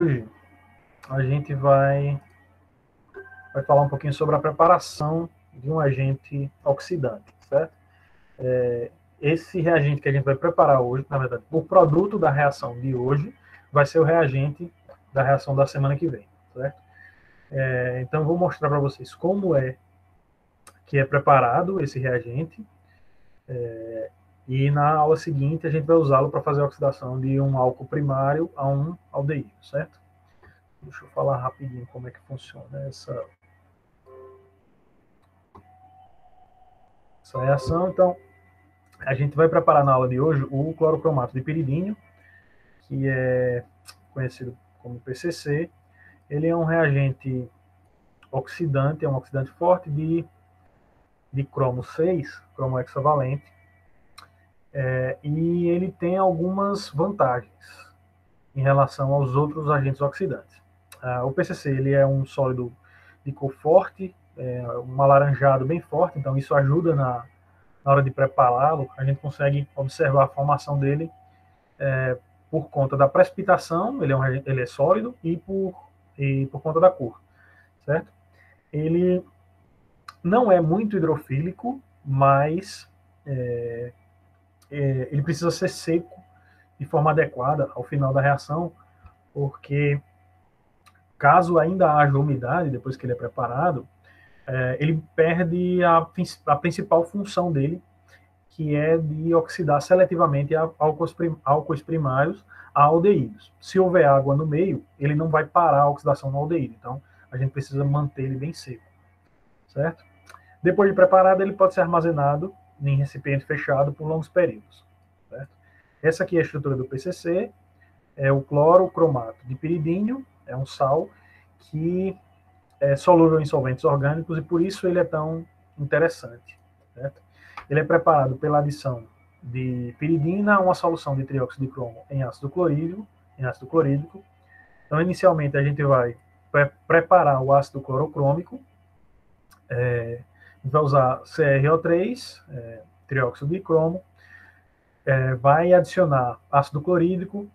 Hoje a gente vai falar um pouquinho sobre a preparação de um agente oxidante, certo? Esse reagente que a gente vai preparar hoje, na verdade, o produto da reação de hoje vai ser o reagente da reação da semana que vem, certo? Então eu vou mostrar para vocês como é que é preparado esse reagente e na aula seguinte a gente vai usá-lo para fazer a oxidação de um álcool primário a um aldeído, certo? Deixa eu falar rapidinho como é que funciona essa reação. Então, a gente vai preparar na aula de hoje o clorocromato de piridínio, que é conhecido como PCC. Ele é um reagente oxidante, é um oxidante forte de cromo 6, cromo hexavalente, e ele tem algumas vantagens em relação aos outros agentes oxidantes. O PCC ele é um sólido de cor forte, um alaranjado bem forte, então isso ajuda na hora de prepará-lo. A gente consegue observar a formação dele por conta da precipitação, ele é sólido, e por conta da cor, certo? Ele não é muito hidrofílico, mas ele precisa ser seco de forma adequada ao final da reação, porque caso ainda haja umidade depois que ele é preparado, ele perde a principal função dele, que é de oxidar seletivamente álcoois primários a aldeídos. Se houver água no meio, ele não vai parar a oxidação no aldeído. Então, a gente precisa manter ele bem seco, certo? Depois de preparado, ele pode ser armazenado em recipiente fechado por longos períodos, certo? Essa aqui é a estrutura do PCC, é o clorocromato de piridínio, é um sal que é solúvel em solventes orgânicos e por isso ele é tão interessante, certo? Ele é preparado pela adição de piridina a uma solução de trióxido de cromo em ácido clorídrico. Então, inicialmente, a gente vai preparar o ácido clorocrômico, vai usar CrO3, trióxido de cromo, vai adicionar ácido clorídrico.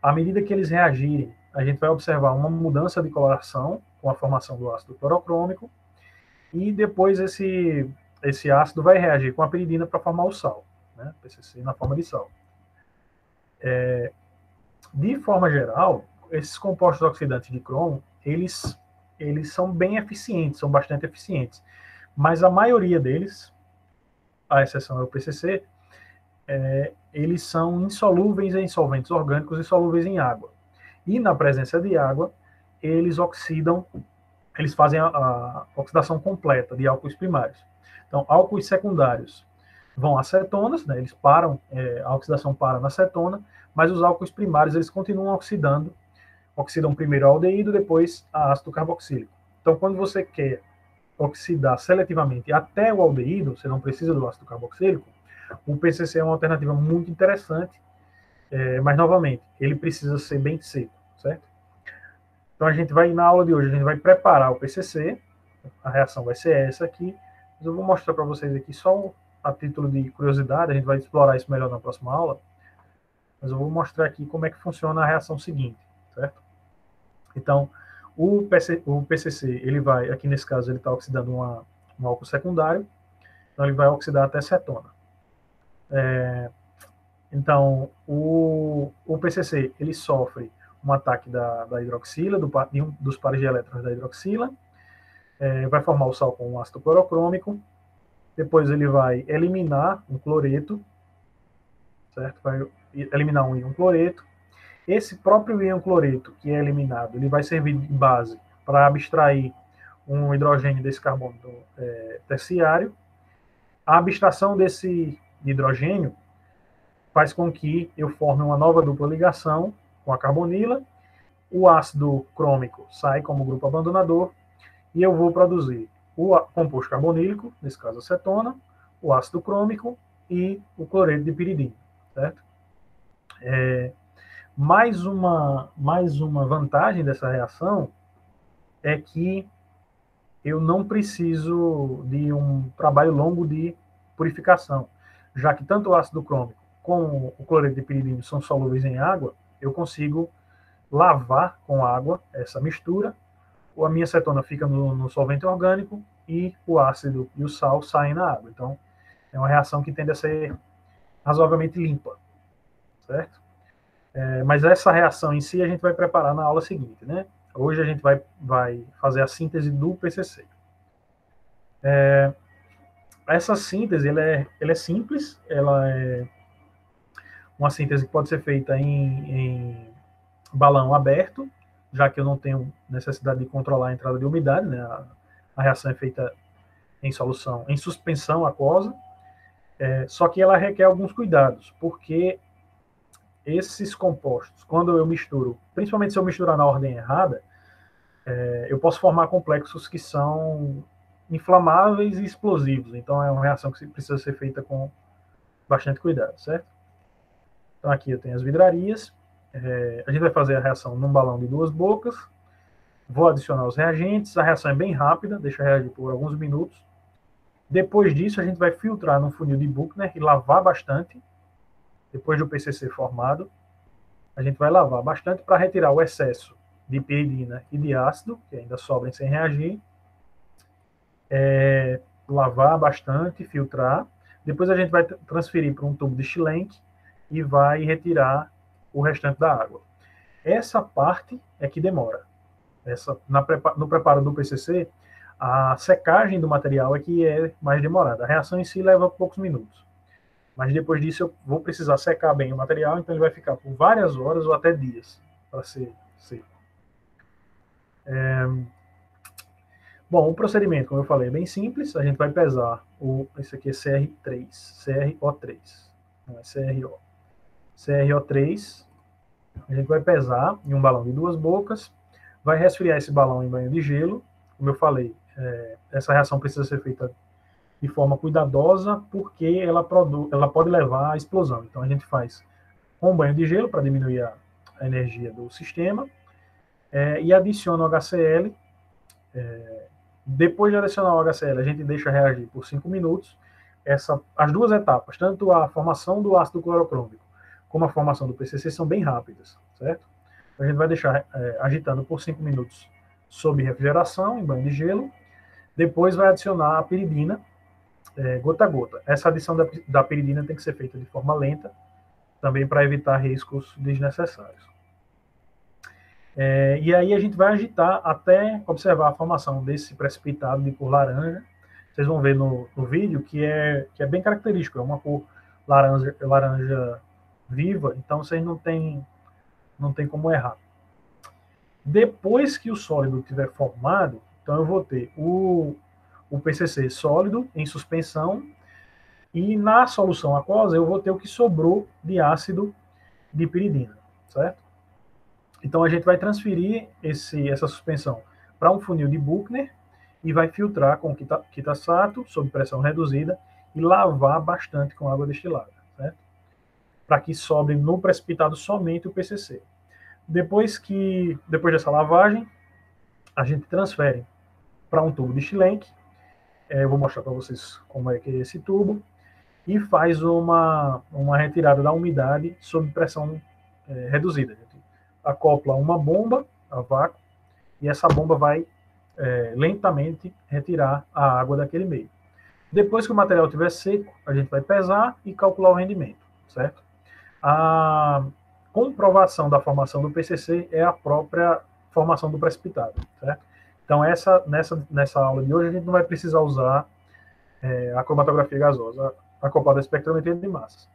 À medida que eles reagirem, a gente vai observar uma mudança de coloração com a formação do ácido clorocrômico, e depois esse ácido vai reagir com a piridina para formar o sal, né? PCC na forma de sal. De forma geral, esses compostos oxidantes de cromo, eles são bem eficientes, são bastante eficientes, mas a maioria deles, à exceção do PCC, eles são insolúveis em solventes orgânicos e solúveis em água. E na presença de água, eles oxidam, eles fazem a oxidação completa de álcoois primários. Então, álcoois secundários vão acetonas, né, eles param, a oxidação para na acetona, mas os álcoois primários eles continuam oxidam primeiro o aldeído, depois a ácido carboxílico. Então, quando você quer oxidar seletivamente até o aldeído, você não precisa do ácido carboxílico, o PCC é uma alternativa muito interessante, mas novamente, ele precisa ser bem seco, certo? Então a gente vai, na aula de hoje, a gente vai preparar o PCC, a reação vai ser essa aqui, mas eu vou mostrar para vocês aqui só a título de curiosidade, a gente vai explorar isso melhor na próxima aula, mas eu vou mostrar aqui como é que funciona a reação seguinte, certo? Então, o PCC, ele vai, aqui nesse caso, ele está oxidando um álcool secundário, então ele vai oxidar até cetona. Então, o PCC, ele sofre um ataque da hidroxila, de um dos pares de elétrons da hidroxila, vai formar o sal com um ácido clorocrômico, depois ele vai eliminar um cloreto, certo? Vai eliminar um íon cloreto. Esse próprio íon cloreto que é eliminado, ele vai servir de base para abstrair um hidrogênio desse carbono terciário. A abstração desse hidrogênio faz com que eu forme uma nova dupla ligação com a carbonila, o ácido crômico sai como grupo abandonador e eu vou produzir o composto carbonílico, nesse caso a acetona, o ácido crômico e o cloreto de piridina, certo? Mais uma vantagem dessa reação é que eu não preciso de um trabalho longo de purificação, já que tanto o ácido crômico como o cloreto de piridina são solúveis em água, eu consigo lavar com água essa mistura, a minha acetona fica no solvente orgânico e o ácido e o sal saem na água. Então, é uma reação que tende a ser razoavelmente limpa, certo? Mas essa reação em si a gente vai preparar na aula seguinte, né? Hoje a gente vai fazer a síntese do PCC. Essa síntese, ela é simples, ela é uma síntese que pode ser feita em balão aberto, já que eu não tenho necessidade de controlar a entrada de umidade, né? A reação é feita em solução, em suspensão aquosa, só que ela requer alguns cuidados, porque esses compostos, quando eu misturo, principalmente se eu misturar na ordem errada, eu posso formar complexos que são inflamáveis e explosivos. Então é uma reação que precisa ser feita com bastante cuidado, certo? Então aqui eu tenho as vidrarias. A gente vai fazer a reação num balão de 2 bocas. Vou adicionar os reagentes. A reação é bem rápida, deixa reagir por alguns minutos. Depois disso, a gente vai filtrar no funil de Buchner e lavar bastante. Depois do PCC formado, a gente vai lavar bastante para retirar o excesso de piridina e de ácido, que ainda sobrem sem reagir. Lavar bastante, filtrar. Depois a gente vai transferir para um tubo de Schlenk e vai retirar o restante da água. Essa parte é que demora. No preparo do PCC, a secagem do material é que é mais demorada. A reação em si leva poucos minutos. Mas depois disso eu vou precisar secar bem o material, então ele vai ficar por várias horas ou até dias para ser seco. Bom, o procedimento, como eu falei, é bem simples. A gente vai pesar esse aqui é CRO3, não é CRO. CRO3, a gente vai pesar em um balão de 2 bocas, vai resfriar esse balão em banho de gelo. Como eu falei, essa reação precisa ser feita de forma cuidadosa, porque ela pode levar à explosão. Então a gente faz com banho de gelo para diminuir a energia do sistema, e adiciona o HCl. Depois de adicionar o HCl, a gente deixa reagir por 5 minutos. As duas etapas, tanto a formação do ácido clorocrômico como a formação do PCC, são bem rápidas, certo? A gente vai deixar agitando por 5 minutos sob refrigeração, em banho de gelo. Depois vai adicionar a piridina, gota a gota. Essa adição da piridina tem que ser feita de forma lenta, também para evitar riscos desnecessários. E aí a gente vai agitar até observar a formação desse precipitado de cor laranja. Vocês vão ver no vídeo que é bem característico, é uma cor laranja viva, então vocês não tem como errar. Depois que o sólido estiver formado, então eu vou ter o PCC sólido em suspensão, e na solução aquosa eu vou ter o que sobrou de ácido de piridina, certo? Então a gente vai transferir essa suspensão para um funil de Buchner e vai filtrar com quitasato sob pressão reduzida e lavar bastante com água destilada, certo? Para que sobre no precipitado somente o PCC. Depois dessa lavagem, a gente transfere para um tubo de Schlenk. Eu vou mostrar para vocês como é que é esse tubo, e faz uma retirada da umidade sob pressão reduzida. Acopla uma bomba a vácuo e essa bomba vai lentamente retirar a água daquele meio. Depois que o material estiver seco, a gente vai pesar e calcular o rendimento, certo? A comprovação da formação do PCC é a própria formação do precipitado, certo? Então, nessa aula de hoje, a gente não vai precisar usar a cromatografia gasosa acoplada à espectrometria de massas.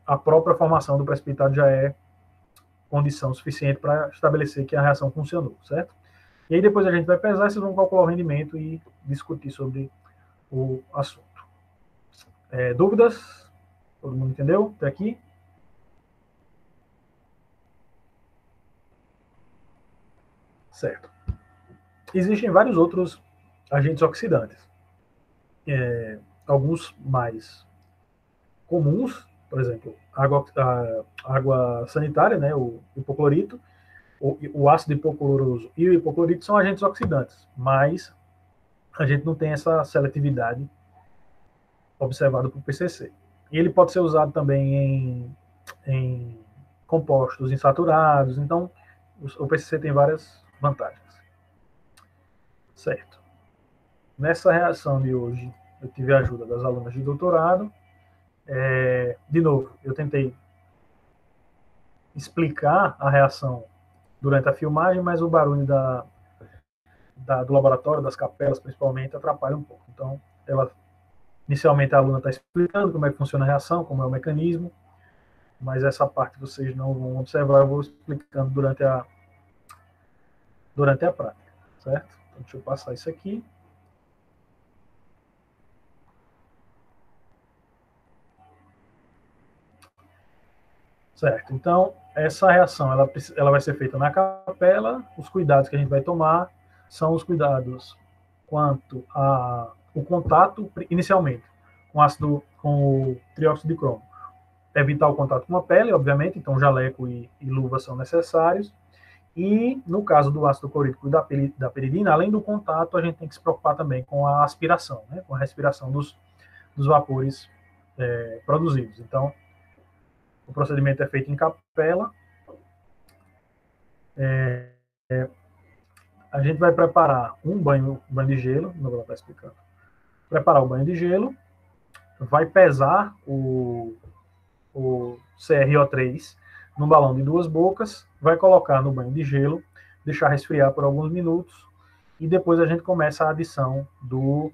A própria formação do precipitado já é condição suficiente para estabelecer que a reação funcionou, certo? E aí depois a gente vai pesar, vocês vão calcular o rendimento e discutir sobre o assunto. Dúvidas? Todo mundo entendeu até aqui? Certo. Existem vários outros agentes oxidantes. Alguns mais comuns, por exemplo, a água sanitária, né, o hipoclorito, o ácido hipocloroso e o hipoclorito são agentes oxidantes, mas a gente não tem essa seletividade observada para o PCC. E ele pode ser usado também em compostos insaturados. Então, o PCC tem várias vantagens. Certo. Nessa reação de hoje, eu tive a ajuda das alunas de doutorado. De novo, eu tentei explicar a reação durante a filmagem, mas o barulho do laboratório, das capelas principalmente, atrapalha um pouco. Então, inicialmente a aluna está explicando como é que funciona a reação, como é o mecanismo, mas essa parte vocês não vão observar, eu vou explicando durante a prática, certo? Então, deixa eu passar isso aqui. Certo, então essa reação ela vai ser feita na capela. Os cuidados que a gente vai tomar são os cuidados quanto o contato, inicialmente, com o trióxido de cromo. Evitar o contato com a pele, obviamente, então jaleco e luva são necessários. E no caso do ácido clorídrico e da piridina, além do contato, a gente tem que se preocupar também com a aspiração, né? Com a respiração dos vapores produzidos. Então, o procedimento é feito em capela. A gente vai preparar um banho de gelo, não vou estar explicando. Preparar o banho de gelo, vai pesar o CrO3 num balão de 2 bocas, vai colocar no banho de gelo, deixar resfriar por alguns minutos e depois a gente começa a adição do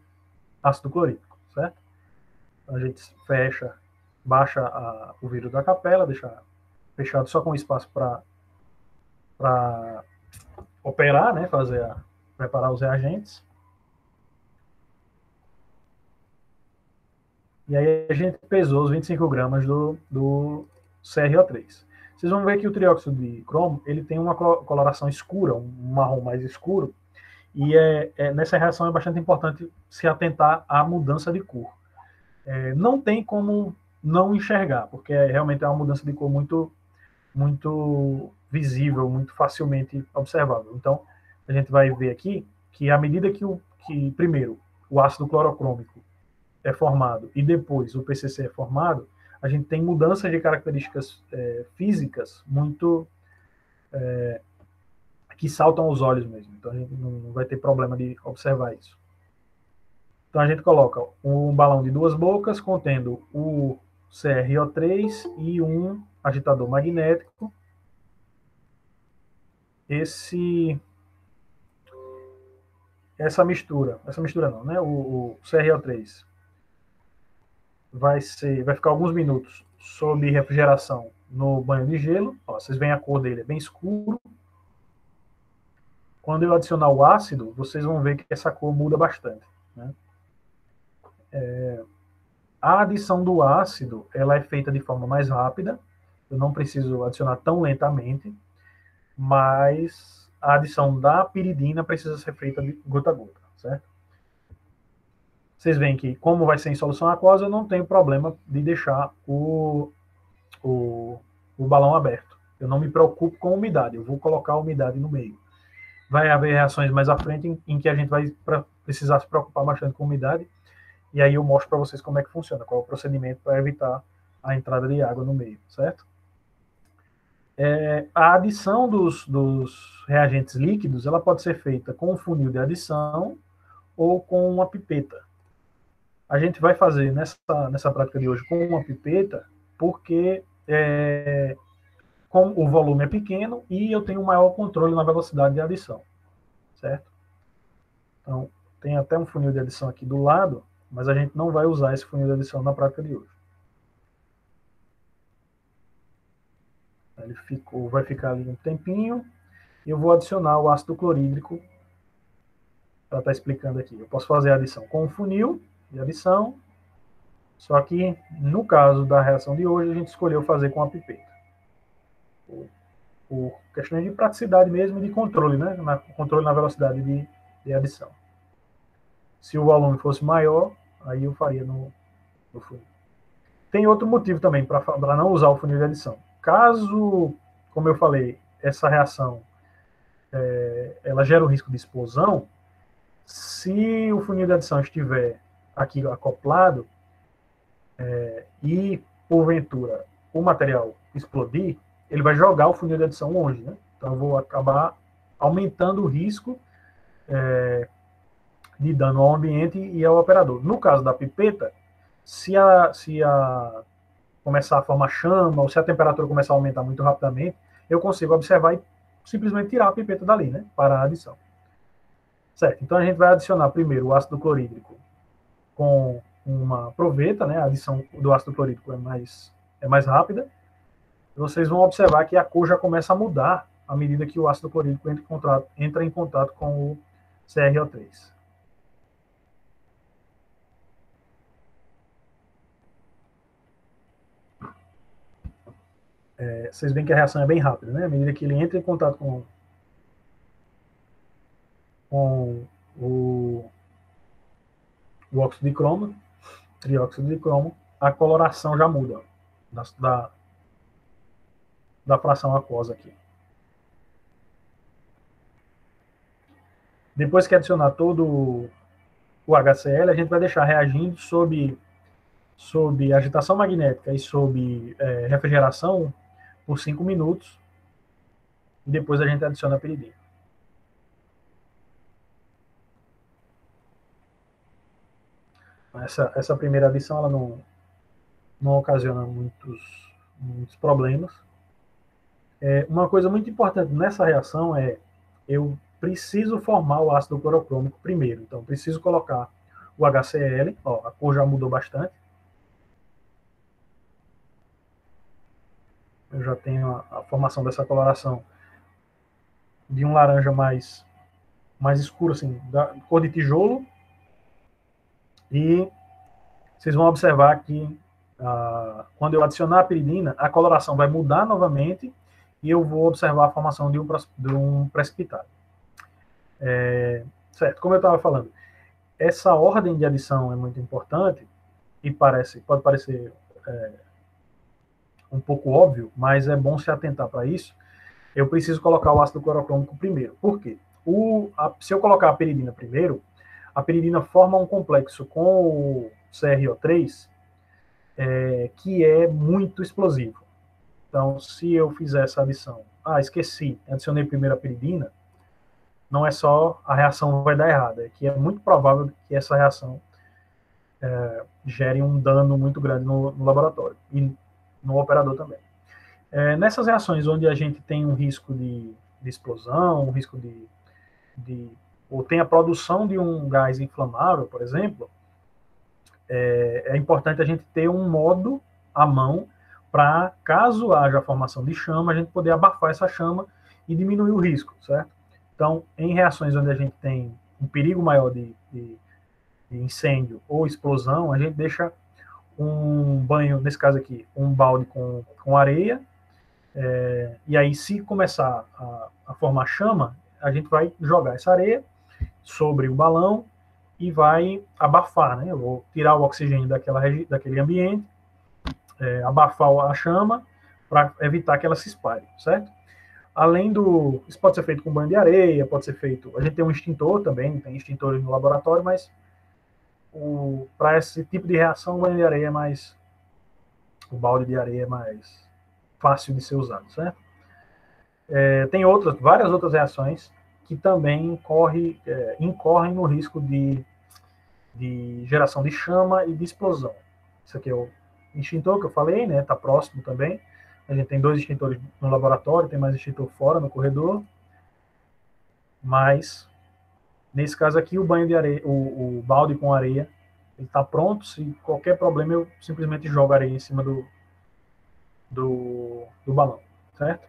ácido clorídrico, certo? A gente baixa o vidro da capela, deixa fechado só com espaço para operar, né, preparar os reagentes. E aí a gente pesou os 25 gramas do CrO3. Vocês vão ver que o trióxido de cromo ele tem uma coloração escura, um marrom mais escuro, e nessa reação é bastante importante se atentar à mudança de cor. Não tem como não enxergar, porque realmente é uma mudança de cor muito, muito visível, muito facilmente observável. Então, a gente vai ver aqui que à medida que primeiro, o ácido clorocrômico é formado e depois o PCC é formado, a gente tem mudanças de características físicas muito que saltam aos olhos mesmo. Então a gente não vai ter problema de observar isso. Então a gente coloca um balão de 2 bocas contendo o CrO3 e um agitador magnético. Essa mistura não, né? O CrO3 vai ficar alguns minutos sob refrigeração no banho de gelo. Ó, vocês veem a cor dele, é bem escuro. Quando eu adicionar o ácido, vocês vão ver que essa cor muda bastante, né? A adição do ácido, ela é feita de forma mais rápida. Eu não preciso adicionar tão lentamente, mas a adição da piridina precisa ser feita de gota a gota, certo? Vocês veem que, como vai ser em solução aquosa, eu não tenho problema de deixar o balão aberto. Eu não me preocupo com a umidade, eu vou colocar a umidade no meio. Vai haver reações mais à frente em que a gente vai precisar se preocupar bastante com a umidade, e aí eu mostro para vocês como é que funciona, qual é o procedimento para evitar a entrada de água no meio, certo? A adição dos reagentes líquidos, ela pode ser feita com um funil de adição ou com uma pipeta. A gente vai fazer nessa prática de hoje com uma pipeta, porque como o volume é pequeno e eu tenho um maior controle na velocidade de adição, certo? Então, tem até um funil de adição aqui do lado, mas a gente não vai usar esse funil de adição na prática de hoje. Ele vai ficar ali um tempinho, e eu vou adicionar o ácido clorídrico para estar explicando aqui. Eu posso fazer a adição com o funil de adição, só que no caso da reação de hoje, a gente escolheu fazer com a pipeta. Por questão de praticidade mesmo e de controle, né? Controle na velocidade de adição. Se o volume fosse maior, aí eu faria no funil. Tem outro motivo também para não usar o funil de adição. Caso, como eu falei, essa reação ela gera o risco de explosão, se o funil de adição estiver aqui acoplado e, porventura, o material explodir, ele vai jogar o funil de adição longe, né? Então eu vou acabar aumentando o risco de dano ao ambiente e ao operador. No caso da pipeta, se começar a formar chama ou se a temperatura começar a aumentar muito rapidamente, eu consigo observar e simplesmente tirar a pipeta dali, né? Para a adição. Certo, então a gente vai adicionar primeiro o ácido clorídrico com uma proveta, né? A adição do ácido clorídrico é mais rápida. Vocês vão observar que a cor já começa a mudar à medida que o ácido clorídrico entra em contato com o CrO3. Vocês veem que a reação é bem rápida, né? À medida que ele entra em contato com o óxido de cromo, trióxido de cromo, a coloração já muda da fração aquosa aqui. Depois que adicionar todo o HCl, a gente vai deixar reagindo sob agitação magnética e sob refrigeração por 5 minutos. E depois a gente adiciona a piridina. Essa primeira adição ela não ocasiona muitos problemas. Uma coisa muito importante nessa reação é eu preciso formar o ácido clorocrômico primeiro. Então, preciso colocar o HCl. Ó, a cor já mudou bastante. Eu já tenho a formação dessa coloração de um laranja mais escuro, assim, da cor de tijolo. E vocês vão observar que quando eu adicionar a piridina, a coloração vai mudar novamente e eu vou observar a formação de um precipitado. Certo, como eu estava falando, essa ordem de adição é muito importante e pode parecer um pouco óbvio, mas é bom se atentar para isso. Eu preciso colocar o ácido clorocrômico primeiro. Por quê? Se eu colocar a piridina primeiro, a piridina forma um complexo com o CrO3 que é muito explosivo. Então, se eu fizer essa adição, esqueci, adicionei primeiro a piridina, não é só a reação vai dar errada, é que é muito provável que essa reação gere um dano muito grande no laboratório e no operador também. Nessas reações onde a gente tem um risco de explosão, um risco ou tem a produção de um gás inflamável, por exemplo, é importante a gente ter um modo à mão para, caso haja a formação de chama, a gente poder abafar essa chama e diminuir o risco, certo? Então, em reações onde a gente tem um perigo maior de incêndio ou explosão, a gente deixa um banho, nesse caso aqui, um balde com areia, e aí se começar a formar chama, a gente vai jogar essa areia sobre o balão e vai abafar, né? Eu vou tirar o oxigênio daquele ambiente, abafar a chama para evitar que ela se espalhe, certo? Isso pode ser feito com banho de areia, pode ser feito, a gente tem um extintor também, tem extintores no laboratório, mas para esse tipo de reação, o balde de areia é mais fácil de ser usado, certo? Tem várias outras reações que também incorrem no risco de geração de chama e de explosão. Isso aqui é o extintor que eu falei, né? Está próximo também. A gente tem 2 extintores no laboratório, tem mais extintor fora, no corredor. Mas, nesse caso aqui, o banho de areia, o balde com areia, ele está pronto. Se qualquer problema, eu simplesmente jogo areia em cima do balão, certo?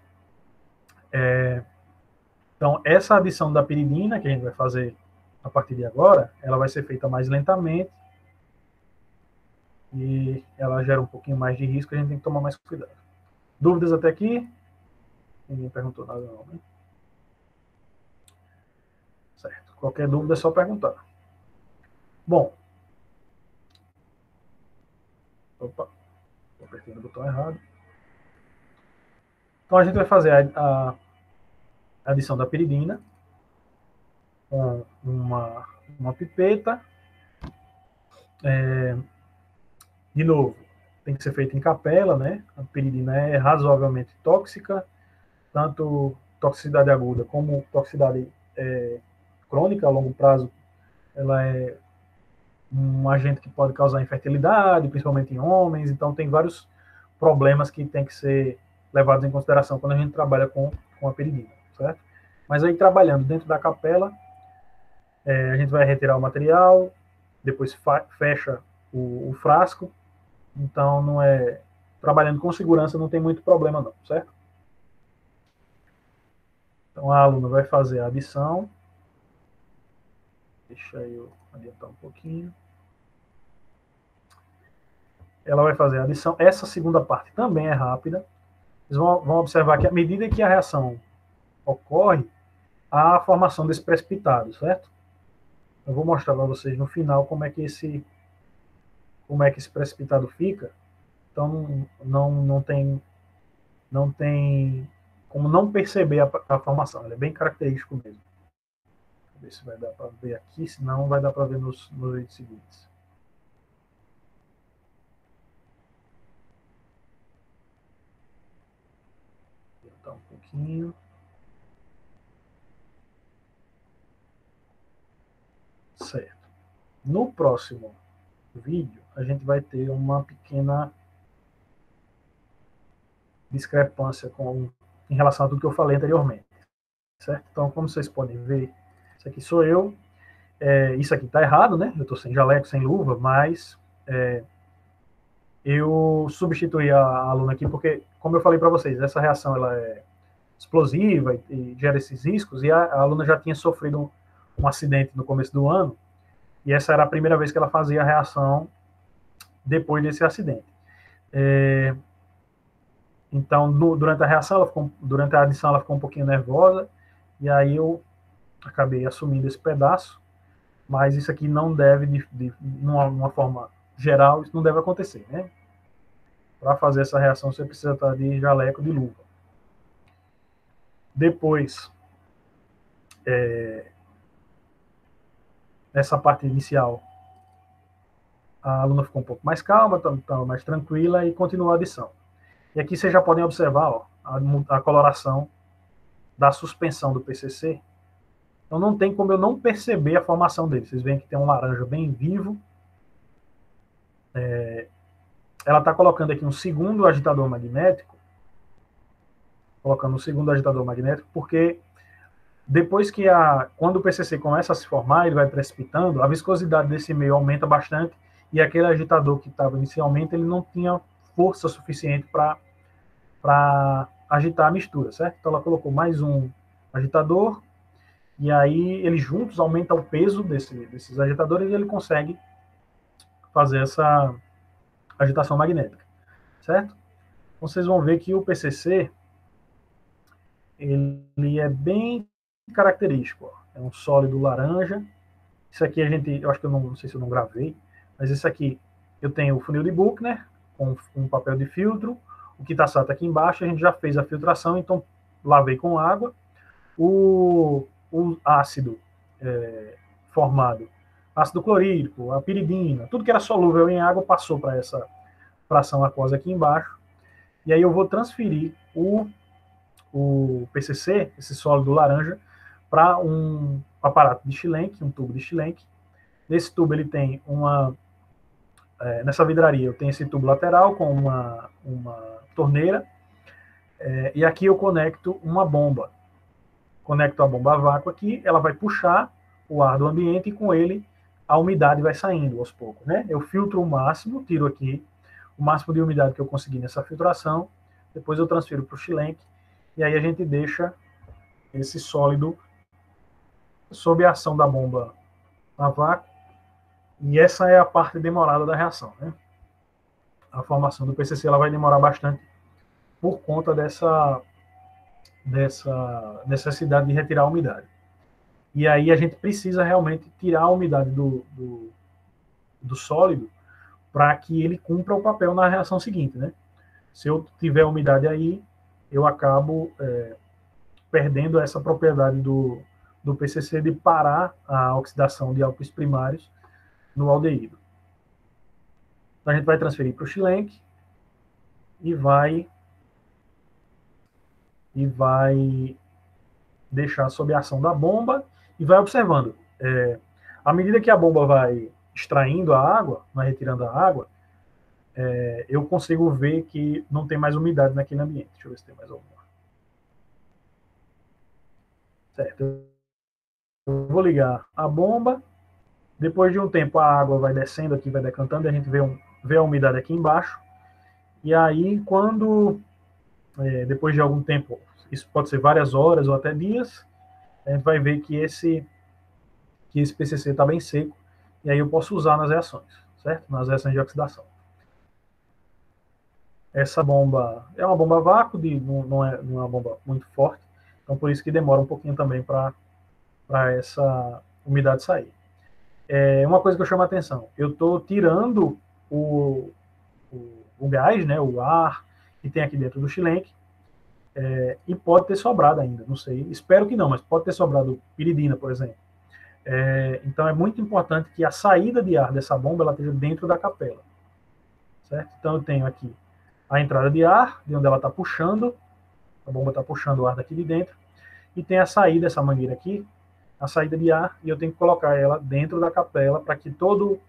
Então, essa adição da piridina, que a gente vai fazer a partir de agora, ela vai ser feita mais lentamente e ela gera um pouquinho mais de risco, a gente tem que tomar mais cuidado. Dúvidas até aqui? Ninguém perguntou nada não, né? Certo. Qualquer dúvida é só perguntar. Bom. Opa. Apertei no botão errado. Então a gente vai fazer a adição da piridina com uma pipeta. De novo, tem que ser feita em capela, né? A piridina é razoavelmente tóxica, tanto toxicidade aguda como toxicidade crônica a longo prazo. Ela é um agente que pode causar infertilidade, principalmente em homens, então tem vários problemas que tem que ser levados em consideração quando a gente trabalha com a piridina, certo? Mas aí, trabalhando dentro da capela, a gente vai retirar o material, depois fecha o frasco, então não é... Trabalhando com segurança não tem muito problema não, certo? Então a aluna vai fazer a adição. Deixa eu adiantar um pouquinho. Ela vai fazer a adição. Essa segunda parte também é rápida. Vocês vão observar que à medida que a reação ocorre, há a formação desse precipitado, certo? Eu vou mostrar para vocês no final como é que esse precipitado fica. Então não tem como não perceber a formação. Ele é bem característico mesmo. Vou ver se vai dar para ver aqui, senão vai dar para ver nos vídeos seguintes. Vou tentar um pouquinho. Certo. No próximo vídeo, a gente vai ter uma pequena discrepância em relação a tudo que eu falei anteriormente. Certo? Então, como vocês podem ver, isso aqui sou eu. Isso aqui está errado, né? Eu estou sem jaleco, sem luva, mas eu substituí a aluna aqui porque, como eu falei para vocês, essa reação ela é explosiva e gera esses riscos, e a aluna já tinha sofrido um acidente no começo do ano, e essa era a primeira vez que ela fazia a reação depois desse acidente. Então, durante a reação, durante a adição, ela ficou um pouquinho nervosa, e aí eu acabei assumindo esse pedaço, mas isso aqui não deve, de uma forma geral, isso não deve acontecer, né? Para fazer essa reação, você precisa estar de jaleco, de luva. Depois, nessa parte inicial, a aluna ficou um pouco mais calma, estava mais tranquila e continuou a adição. E aqui vocês já podem observar ó, a coloração da suspensão do PCC. Então não tem como eu não perceber a formação dele. Vocês veem que tem um laranja bem vivo. Ela está colocando aqui um segundo agitador magnético. Colocando um segundo agitador magnético, porque depois que quando o PCC começa a se formar, ele vai precipitando, a viscosidade desse meio aumenta bastante, e aquele agitador que estava inicialmente, ele não tinha força suficiente para agitar a mistura, certo? Então ela colocou mais um agitador, e aí eles juntos aumentam o peso desses agitadores e ele consegue fazer essa agitação magnética, certo? Então, vocês vão ver que o PCC ele é bem característico, ó. É um sólido laranja. Isso aqui eu acho que eu não sei se eu não gravei, mas esse aqui eu tenho o funil de Buchner com um papel de filtro, o Kitasato aqui embaixo, a gente já fez a filtração, então lavei com água. O ácido formado, ácido clorídrico, a piridina, tudo que era solúvel em água passou para essa fração aquosa aqui embaixo. E aí eu vou transferir o PCC, esse sólido laranja, para um aparato de Schlenk, um tubo de Schlenk. Nesse tubo ele tem nessa vidraria eu tenho esse tubo lateral com uma torneira, e aqui eu conecto uma bomba. Conecto a bomba a vácuo aqui, ela vai puxar o ar do ambiente e com ele a umidade vai saindo aos poucos, né? Eu filtro o máximo, tiro aqui o máximo de umidade que eu conseguir nessa filtração, depois eu transfiro para o Schlenk, e aí a gente deixa esse sólido sob a ação da bomba a vácuo, e essa é a parte demorada da reação, né? A formação do PCC ela vai demorar bastante por conta dessa necessidade de retirar a umidade. E aí a gente precisa realmente tirar a umidade do sólido para que ele cumpra o papel na reação seguinte, né? Se eu tiver umidade aí, eu acabo perdendo essa propriedade do PCC de parar a oxidação de álcoois primários no aldeído. Então a gente vai transferir para o Schlenk, e vai deixar sob a ação da bomba e vai observando. À medida que a bomba vai extraindo a água, vai retirando a água, eu consigo ver que não tem mais umidade naquele ambiente. Deixa eu ver se tem mais alguma. Certo. Eu vou ligar a bomba. Depois de um tempo, a água vai descendo aqui, vai decantando, e a gente vê a umidade aqui embaixo. E aí, depois de algum tempo, isso pode ser várias horas ou até dias, a gente vai ver que esse PCC está bem seco, e aí eu posso usar nas reações, certo? Nas reações de oxidação. Essa bomba é uma bomba a vácuo, não é uma bomba muito forte, então por isso que demora um pouquinho também para essa umidade sair. Uma coisa que eu chamo a atenção, eu estou tirando o gás, né, o ar que tem aqui dentro do Schlenk, e pode ter sobrado ainda, não sei, espero que não, mas pode ter sobrado piridina, por exemplo. Então é muito importante que a saída de ar dessa bomba ela esteja dentro da capela, certo? Então eu tenho aqui a entrada de ar, de onde ela está puxando, a bomba está puxando o ar daqui de dentro, e tem a saída, essa mangueira aqui, a saída de ar, e eu tenho que colocar ela dentro da capela para que todo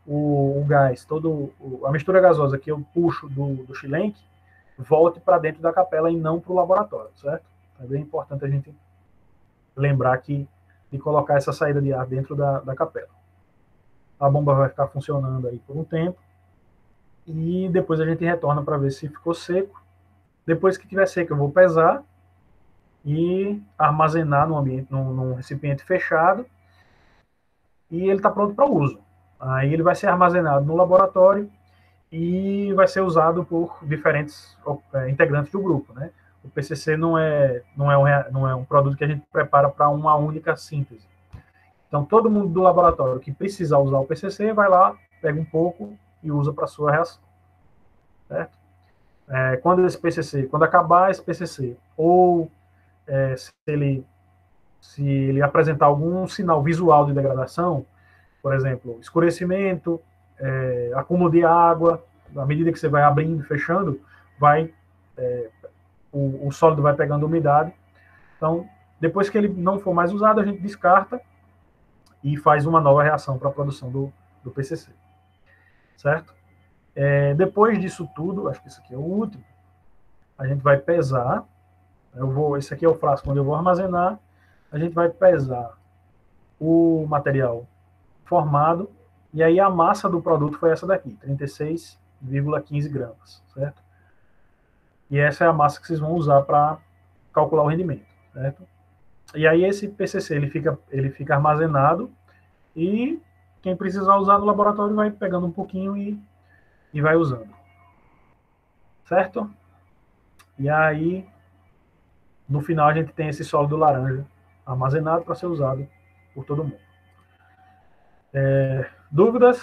o gás, a mistura gasosa que eu puxo do Schlenk volte para dentro da capela e não para o laboratório, certo? É bem importante a gente lembrar de colocar essa saída de ar dentro da capela. A bomba vai ficar funcionando aí por um tempo e depois a gente retorna para ver se ficou seco. Depois que estiver seco, eu vou pesar e armazenar num recipiente fechado e ele está pronto para uso. Aí ele vai ser armazenado no laboratório e vai ser usado por diferentes integrantes do grupo, né? O PCC não é um produto que a gente prepara para uma única síntese. Então, todo mundo do laboratório que precisar usar o PCC vai lá, pega um pouco e usa para a sua reação. Certo? Quando acabar esse PCC, ou se ele apresentar algum sinal visual de degradação, por exemplo, escurecimento, acúmulo de água, à medida que você vai abrindo e fechando, o sólido vai pegando umidade. Então, depois que ele não for mais usado, a gente descarta e faz uma nova reação para a produção do PCC. Certo? Depois disso tudo, acho que isso aqui é o último, a gente vai pesar. Esse aqui é o frasco onde eu vou armazenar. A gente vai pesar o material formado, e aí a massa do produto foi essa daqui, 36,15 gramas, certo? E essa é a massa que vocês vão usar para calcular o rendimento, certo? E aí esse PCC ele fica armazenado e quem precisar usar no laboratório vai pegando um pouquinho e vai usando, certo? E aí no final a gente tem esse sólido laranja armazenado para ser usado por todo mundo. Dúvidas?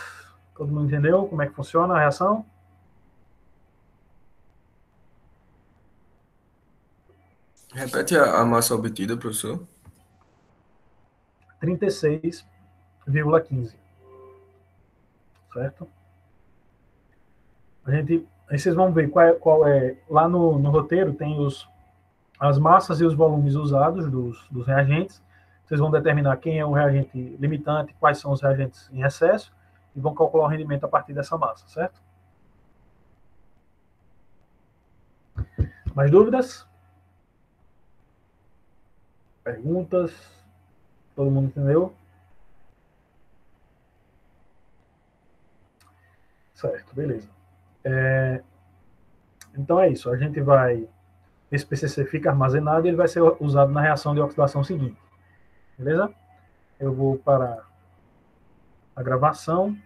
Todo mundo entendeu como é que funciona a reação? Repete a massa obtida, professor. 36,15. Certo? Aí vocês vão ver qual é lá no roteiro tem as massas e os volumes usados dos reagentes. Vocês vão determinar quem é o reagente limitante, quais são os reagentes em excesso, e vão calcular o rendimento a partir dessa massa, certo? Mais dúvidas? Perguntas? Todo mundo entendeu? Certo, beleza. Então é isso. Esse PCC fica armazenado e ele vai ser usado na reação de oxidação seguinte. Beleza? Eu vou parar a gravação.